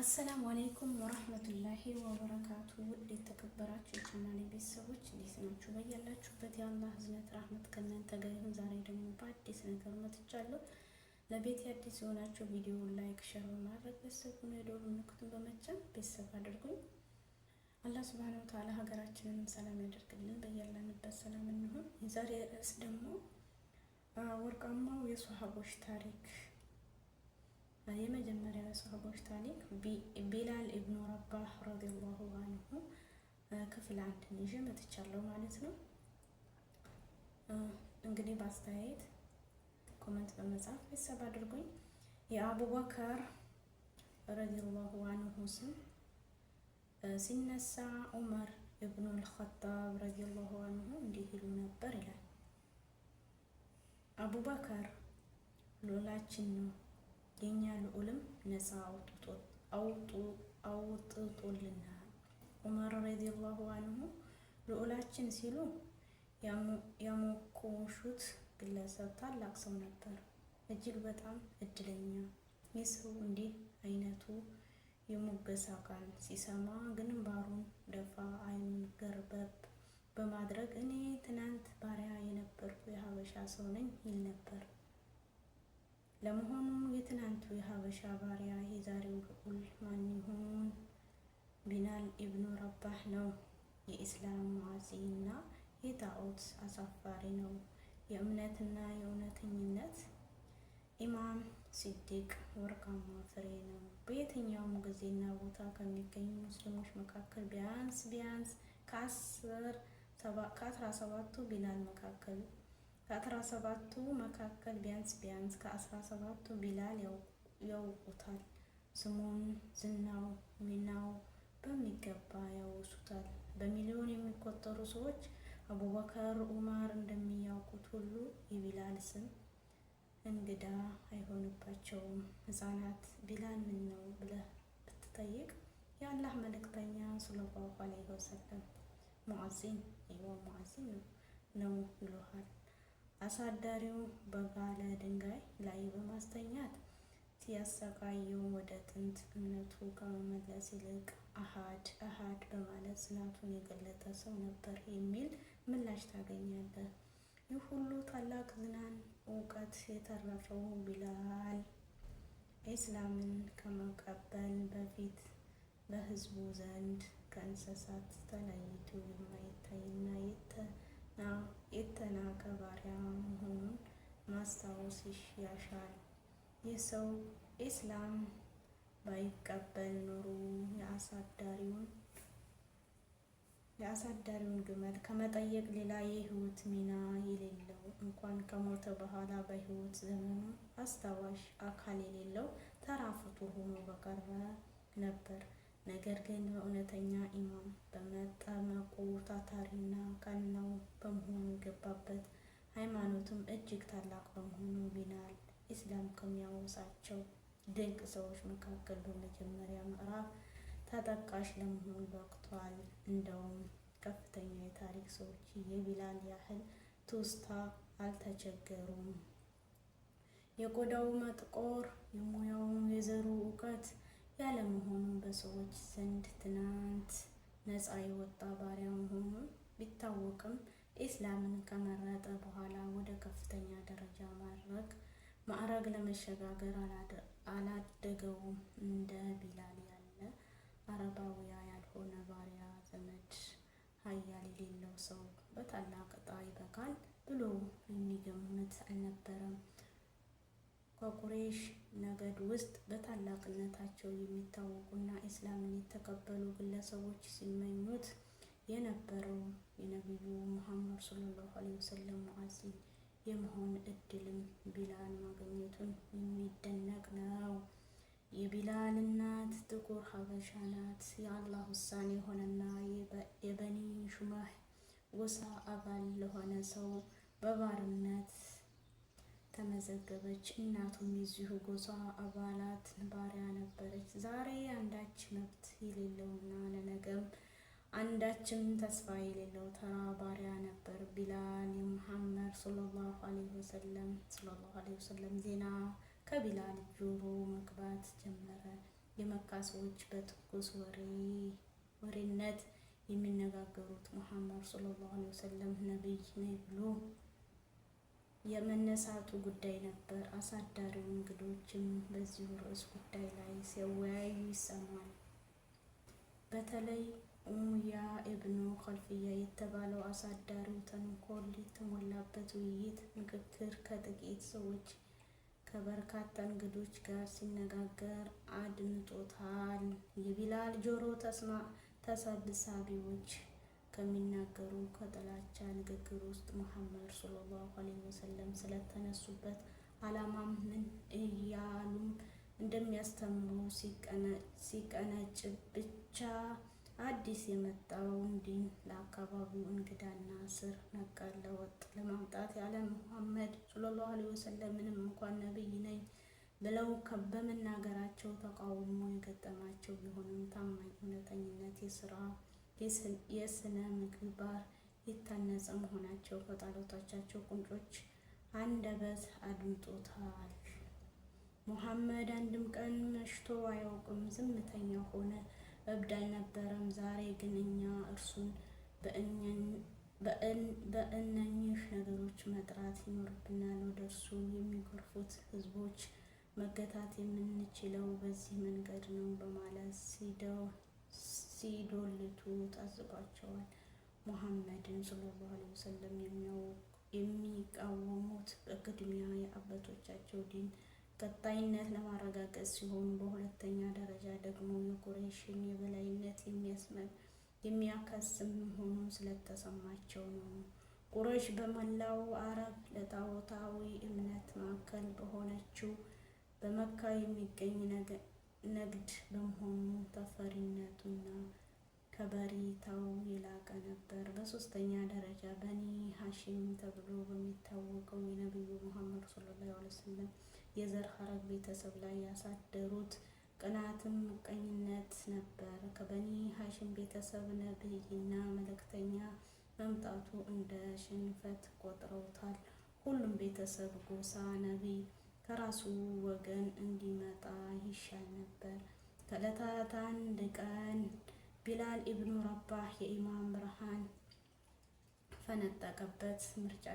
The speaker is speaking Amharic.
አሰላሙ አለይኩም ወራህመቱላሂ ወበረካቱ። ውድ የተከበራችሁ የቻናሌ ቤተሰቦች እንዴት ናችሁ? በያላችሁበት የአላህ ህዝነት ራህመት ከእናንተ ጋር ይሁን። ዛሬ ደግሞ በአዲስ ነገር መጥቻለሁ። ለቤት አዲስ የሆናችሁ ቪዲዮ ላይክ፣ ሼር በማድረግ ቤተሰቡን የደወል ምልክቱን በመጫን ቤተሰብ አድርጉኝ። አላህ ሱብሃነሁ ወተዓላ ሀገራችንን ሰላም ያደርግልን፣ በያለንበት ሰላም እንሁን። የዛሬ ርዕስ ደግሞ ወርቃማው የሶሃቦች ታሪክ። የመጀመሪያው የሶሃቦች ታሪክ ቢላል ኢብኑ ረባህ ረዲየላሁ አንሁ ክፍል 1 ይዤ መጥቻለሁ ማለት ነው። እንግዲህ በአስተያየት ኮመንት በመጻፍ ቤተሰብ አድርጉኝ። የአቡበከር ረዲየላሁ አንሁ ስም ሲነሳ ዑመር ኢብኑ አልኸጣብ ረዲየላሁ አንሁ እንዲህ ይሉ ነበር ይላል። አቡበከር ሉላችን ነው፣ የኛ ልዑልም ነፃ አውጥቶልናል። ዑመር ረዲየላሁ አንሁ ልዑላችን ሲሉ ያሞኮሹት ግለሰብ ታላቅ ሰው ነበር፣ እጅግ በጣም እድለኛ። ይህ ሰው እንዲህ አይነቱ የሙገሳ ቃል ሲሰማ ግንባሩን ደፋ፣ አይኑን ገርበብ በማድረግ እኔ ትናንት ባሪያ የነበርኩ የሀበሻ ሰው ነኝ ይል ነበር። ለመሆኑ የትናንቱ የሀበሻ ባሪያ የዛሬው ልዑል ማን ይሆን? ቢላል ኢብኑ ረባህ ነው። የኢስላም ሙዓዚ እና የጣዖት አሳፋሪ ነው። የእምነትና የእውነተኝነት ኢማም ሲዲቅ ወርቃማ ፍሬ ነው። በየትኛውም ጊዜና ቦታ ከሚገኙ ሙስሊሞች መካከል ቢያንስ ከ17ቱ ቢላል ቢላል ያውቁታል። ስሙን፣ ዝናው፣ ሚናው በሚገባ ያወሱታል። በሚሊዮን የሚቆጠሩ ሰዎች አቡበከር ዑመር እንደሚያውቁት ሁሉ የቢላል ስም እንግዳ አይሆንባቸውም። ሕፃናት ቢላል ምን ነው ብለህ ብትጠይቅ የአላህ መልእክተኛ ሰለላሁ ዐለይሂ ወሰለም ሙዓዚን ነው ይሉሃል። አሳዳሪው በጋለ ድንጋይ ላይ በማስተኛት ሲያሰቃየው ወደ ጥንት እምነቱ ከመመለስ ይልቅ አሃድ በማለት ጽናቱን የገለጠ ሰው ነበር የሚል ምላሽ ታገኛለህ። ይህ ሁሉ ታላቅ ዝናን እውቀት የተረፈው ቢላል ኢስላምን ከመቀበል በፊት በህዝቡ ዘንድ ከእንስሳት ተለይቶ የማይታይና የተናቀ ባሪያ መሆኑን ማስታወስ ያሻል። ይህ ሰው ኢስላም ባይቀበል ኖሮ የአሳዳሪውን ግመል ከመጠየቅ ሌላ የህይወት ሚና የሌለው፣ እንኳን ከሞተ በኋላ በህይወት ዘመኑ አስታዋሽ አካል የሌለው ተራ ፍጡር ሆኖ በቀረ ነበር። ነገር ግን በእውነተኛ ኢማን በመጠመቁ ታታሪና ቀናው በመሆኑ ገባበት። ሃይማኖቱም እጅግ ታላቅ በመሆኑ ቢላል ኢስላም ከሚያወሳቸው ድንቅ ሰዎች መካከል በመጀመሪያ ምዕራፍ ተጠቃሽ ለመሆን በቅቷል። እንደውም ከፍተኛ የታሪክ ሰዎች የቢላል ያህል ትውስታ አልተቸገሩም። የቆዳው መጥቆር፣ የሙያው የዘሩ እውቀት ያለመሆኑ በሰዎች ዘንድ ትናንት ነፃ የወጣ ባሪያ መሆኑ ቢታወቅም ኢስላምን ከመረጠ በኋላ ወደ ከፍተኛ ደረጃ ማዕረግ ለመሸጋገር አላደገውም። እንደ ቢላል ያለ አረባዊያ ያልሆነ ባሪያ ዘመድ ሀያል የሌለው ሰው በታላቅ ዕጣ ይበቃል ብሎ የሚገምት አልነበረም። ከቁሬሽ ነገድ ውስጥ በታላቅነታቸው የሚታወቁና ኢስላምን የተቀበሉ ግለሰቦች ሲመኙት የነበረው የነቢዩ ሙሐመድ ሰለላሁ ዐለይሂ ወሰለም ሙዓዚ የመሆን እድልም ቢላል ማግኘቱን የሚደነቅ ነው። የቢላል እናት ጥቁር ሀበሻ ናት። የአላህ ውሳኔ የሆነና የበኒ ሹመህ ጎሳ አባል ለሆነ ሰው በባርነት ተመዘገበች። እናቱም የዚሁ ጎሳ አባላት ባሪያ ነበረች። ዛሬ አንዳች መብት የሌለውና ለነገም አንዳችም ተስፋ የሌለው ተራ ባሪያ ነበር። ቢላል የሙሐመድ ሰለላሁ ዐለይሂ ወሰለም ዜና ከቢላል ጆሮ መግባት ጀመረ። የመካ ሰዎች በትኩስ ወሬነት የሚነጋገሩት ሙሐመድ ሰለላሁ ዐለይሂ ወሰለም ነብይ ነኝ ብሎ የመነሳቱ ጉዳይ ነበር። አሳዳሪው እንግዶችም በዚሁ ርዕስ ጉዳይ ላይ ሲወያዩ ይሰማል። በተለይ ኡመያ ኢብኑ ኸልፍያ የተባለው አሳዳሪው ተንኮል የተሞላበት ውይይት ምክክር ከጥቂት ሰዎች ከበርካታ እንግዶች ጋር ሲነጋገር አድምጦታል። የቢላል ጆሮ ተሰብሳቢዎች ከሚናገሩ ከጥላቻ ንግግር ውስጥ ሙሐመድ ሰለላሁ ዐለይሂ ወሰለም ስለተነሱበት ዓላማም ምን እያሉም እንደሚያስተምሩ ሲቀነጭብ ብቻ አዲስ የመጣውን ዲን ለአካባቢው እንግዳና ስር ነቀል ለውጥ ለማምጣት ያለ ሙሐመድ ሰለላሁ ዐለይሂ ወሰለም ምንም እንኳን ነብይ ነኝ ብለው በመናገራቸው ተቃውሞ የገጠማቸው ቢሆንም ታማኝ፣ እውነተኝነት፣ የስነ ምግባር የታነጸ መሆናቸው ከጠላቶቻቸው ቁንጮች አንደበት አድምጦታል። ሙሐመድ አንድም ቀን መሽቶ አያውቅም። ዝምተኛ ሆነ፣ እብድ አልነበረም። ዛሬ ግን እኛ እርሱን በእነኚህ ነገሮች መጥራት ይኖርብናል። ወደ እርሱ የሚጎርፉት ህዝቦች መገታት የምንችለው በዚህ መንገድ ነው በማለት ሲዶልቱ ታዝቧቸዋል። ሙሐመድን ሰለላሁ ዐለይሂ ወሰለም የሚቃወሙት በቅድሚያ የአባቶቻቸው ዲን ቀጣይነት ለማረጋገጥ ሲሆን፣ በሁለተኛ ደረጃ ደግሞ የቁረይሽን የበላይነት የሚያከስም መሆኑን ስለተሰማቸው ነው። ቁረይሽ በመላው አረብ ለጣዖታዊ እምነት ማዕከል በሆነችው በመካ የሚገኝ ንግድ በመሆኑ ተፈሪነቱና ከበሬታው የላቀ ነበር። በሶስተኛ ደረጃ በኒ ሐሺም ተብሎ በሚታወቀው የነቢዩ ሙሐመድ ሰለላሁ ዐለይሂ ወሰለም የዘር ሐረግ ቤተሰብ ላይ ያሳደሩት ቅናትም ምቀኝነት ነበር። ከበኒ ሐሺም ቤተሰብ ነብይና መልእክተኛ መምጣቱ እንደ ሽንፈት ቆጥረውታል። ሁሉም ቤተሰብ ጎሳ ነቢይ ከራሱ ወገን እንዲመጣ ይሻል ነበር። ከዕለታት አንድ ቀን ቢላል ኢብኑ ረባህ የኢማን ብርሃን ፈነጠቀበት። ምርጫ